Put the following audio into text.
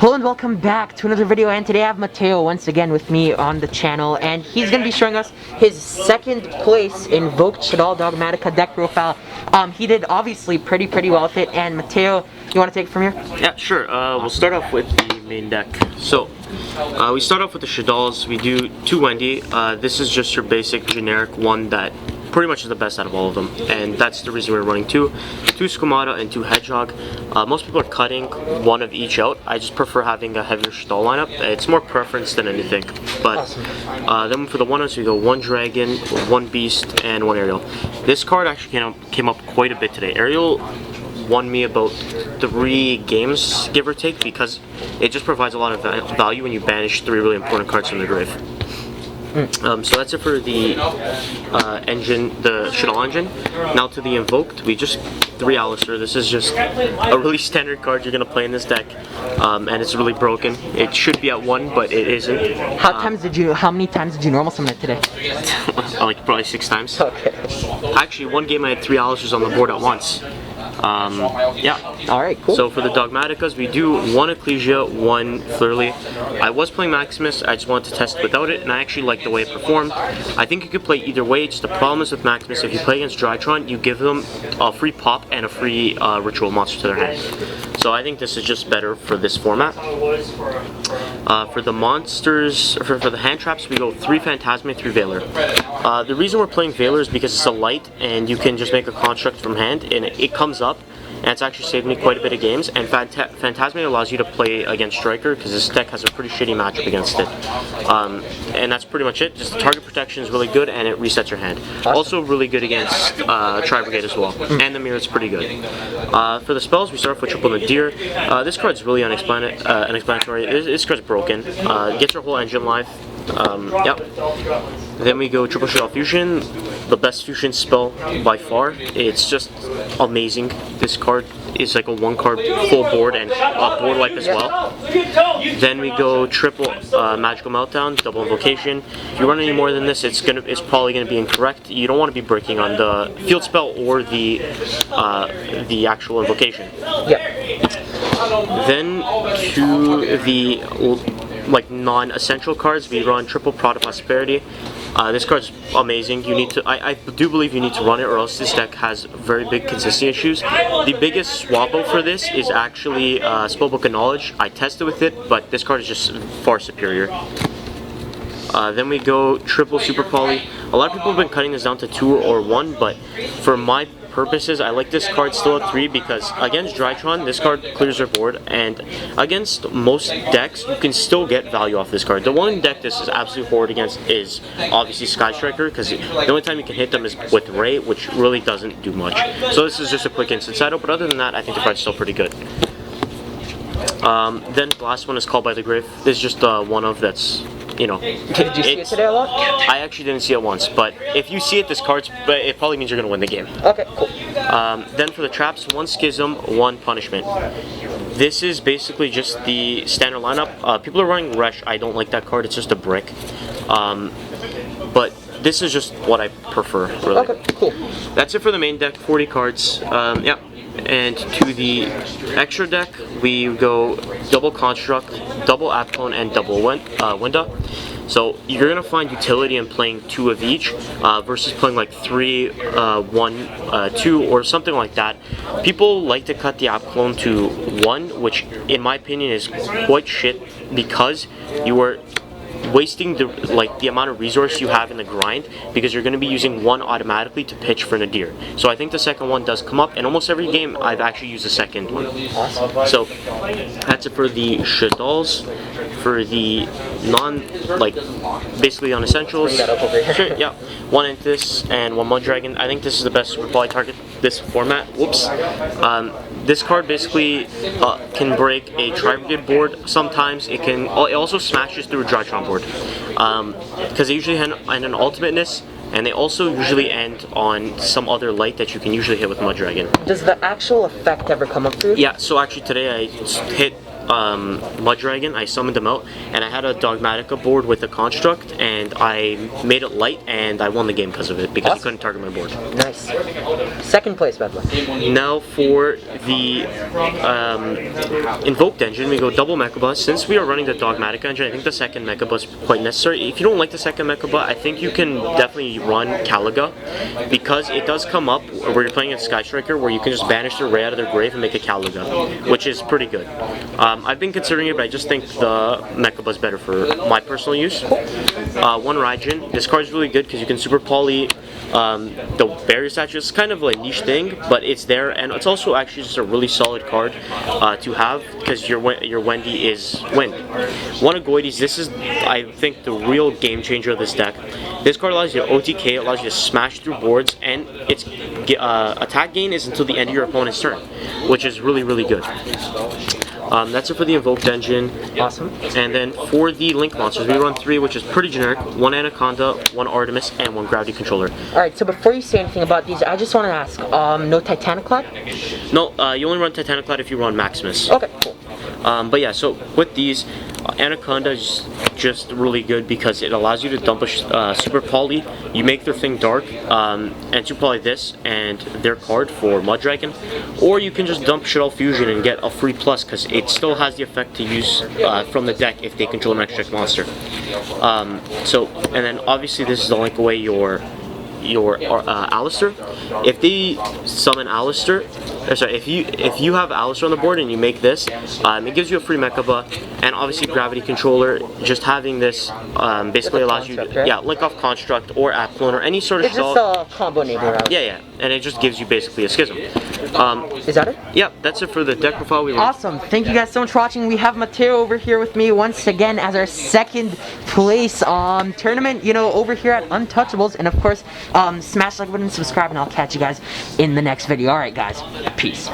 Hello and welcome back to another video, and today I have Mateo once again with me on the channel, and he's going to be showing us his second place Invoked SHADDOLL Dogmatika deck profile. He did obviously pretty well with it, and Mateo, you want to take it from here? Yeah, sure. We'll start off with the main deck. So, we start off with the SHADDOLLs. We do 2 Wendy. This is just your basic generic one that pretty much is the best out of all of them, and that's the reason we're running 2 Squamata and 2 Hedgehog. Most people are cutting one of each out. I just prefer having a heavier SHADDOLL lineup. It's more preference than anything. But awesome. Then for the 1-0s, we go 1 Dragon, 1 Beast, and 1 Ariel. This card actually came up quite a bit today. Ariel won me about 3 games, give or take, because it just provides a lot of value when you banish 3 really important cards from the grave. So that's it for the engine, the SHADDOLL engine. Now to the Invoked, we just 3 Aleister. This is just a really standard card you're gonna play in this deck, and it's really broken. It should be at 1, but it isn't. How many times did you normal summon it today? Like probably 6 times. Okay. Actually, one game I had 3 Aleisters on the board at once. Yeah. Alright, cool. So for the Dogmatikas, we do 1 Ecclesia, 1 Flurley. I was playing Maximus, I just wanted to test it without it, and I actually liked the way it performed. I think you could play either way. Just the problem is with Maximus, if you play against Drytron, you give them a free pop and a free ritual monster to their hand. So I think this is just better for this format. For the monsters, for the hand traps, we go 3 Phantasme, 3 Veiler. The reason we're playing Veiler is because it's a light, and you can just make a construct from hand, and it comes up, and it's actually saved me quite a bit of games. And Phantasme allows you to play against Striker, because this deck has a pretty shitty matchup against it. And that's pretty much it. Just the target protection is really good, and it resets your hand. Awesome. Also really good against Tri-Brigade as well, and the mirror's pretty good. For the spells, we start off with Triple Nadir. This card's really unexplanatory. This card's broken. Gets our whole engine live. Yep. Then we go Triple SHADDOLL Fusion, the best fusion spell by far. It's just amazing. This card is like a 1-card full board and a board wipe as well. Then we go Triple Magical Meltdown, Double Invocation. If you run any more than this, it's probably gonna be incorrect. You don't want to be breaking on the field spell or the actual invocation. Yeah. Then to the non-essential cards, we run Triple Prod of Prosperity. This card's amazing. You need to. I do believe you need to run it, or else this deck has very big consistency issues. The biggest swap out for this is actually Spellbook of Knowledge. I tested with it, but this card is just far superior. Then we go Triple Super Poly. A lot of people have been cutting this down to 2 or 1, but for my purposes, I like this card still at 3 because against Drytron, this card clears their board, and against most decks, you can still get value off this card. The one deck this is absolutely horrid against is obviously Sky Striker, because the only time you can hit them is with Ray, which really doesn't do much. So this is just a quick instant side out, but other than that, I think the card's still pretty good. Then the last one is Called by the Grave. This is just one of that's, you know. Did you see it today a lot? I actually didn't see it once, but if you see it, this card's, it probably means you're going to win the game. Okay, cool. Then for the traps, 1 Schism, 1 Punishment. This is basically just the standard lineup. People are running Resh. I don't like that card. It's just a brick. But this is just what I prefer, really. Okay, cool. That's it for the main deck, 40 cards. Yeah. And to the extra deck, we go Double Construct, Double Apclone, and Double Winda. So you're gonna find utility in playing 2 of each versus playing like 3, 1, 2, or something like that. People like to cut the Apclone to 1, which in my opinion is quite shit, because you are wasting the amount of resource you have in the grind, because you're going to be using 1 automatically to pitch for Nadir. So I think the second one does come up, and almost every game I've actually used the second one. Awesome. So that's it for the SHADDOLLs. For the basically non-essentials, sure, yeah, 1 Anthus and 1 Mud Dragon. I think this is the best Super Poly target this format. Whoops. This card basically can break a Tri-Brigade board. Sometimes it also smashes through a Drytron board, because they usually end an ultimateness, and they also usually end on some other light that you can usually hit with Mud Dragon. Does the actual effect ever come up through? Yeah, so actually today I hit Mud Dragon. I summoned him out, and I had a Dogmatika board with a Construct, and I made it light, and I won the game because of it, because he couldn't target my board. Nice. Second place, bad boy. Now for the Invoked engine, we go double Mecha Bus. Since we are running the Dogmatika engine, I think the second Mecha Bus is quite necessary. If you don't like the second Mecha Bus, I think you can definitely run Caliga, because it does come up where you're playing a Sky Striker, where you can just banish their Ray out of their grave and make a Caliga, which is pretty good. I've been considering it, but I just think the Mecha Bus is better for my personal use. One Raijin. This card is really good because you can super poly the barrier statue. Is kind of a niche thing, but it's there, and it's also actually just a really solid card to have, because your Wendy is wind. One of Goides. This is, I think, the real game changer of this deck. This card allows you to OTK, it allows you to smash through boards, and its attack gain is until the end of your opponent's turn, which is really, really good. That's it for the Invoked engine. Awesome. And then for the Link monsters, we run 3, which is pretty generic. 1 Anaconda, 1 Artemis, and 1 Gravity Controller. Alright, so before you say anything about these, I just want to ask, no Titaniclad? No, you only run Titaniclad if you run Maximus. Okay, cool. But yeah, so with these, Anaconda is just really good because it allows you to dump a Super Poly. You make their thing dark, and Super Poly this and their card for Mud Dragon. Or you can just dump Shadoll Fusion and get a free plus, because it still has the effect to use from the deck if they control an extra monster. And then obviously this is to link away your Aleister. If they summon Aleister, sorry, if you have Aleister on the board and you make this, it gives you a free Mechaba, and obviously Gravity Controller. Just having this basically allows you to, right? Link off Construct or App Clone or any sort of it's just a combo name around. Yeah, and it just gives you basically a Schism. Is that it? Yeah, that's it for the deck profile we run. Awesome. Thank you guys so much for watching. We have Mateo over here with me once again as our second place tournament, over here at Untouchables. And of course, smash the like button, subscribe, and I'll catch you guys in the next video. Alright guys, peace.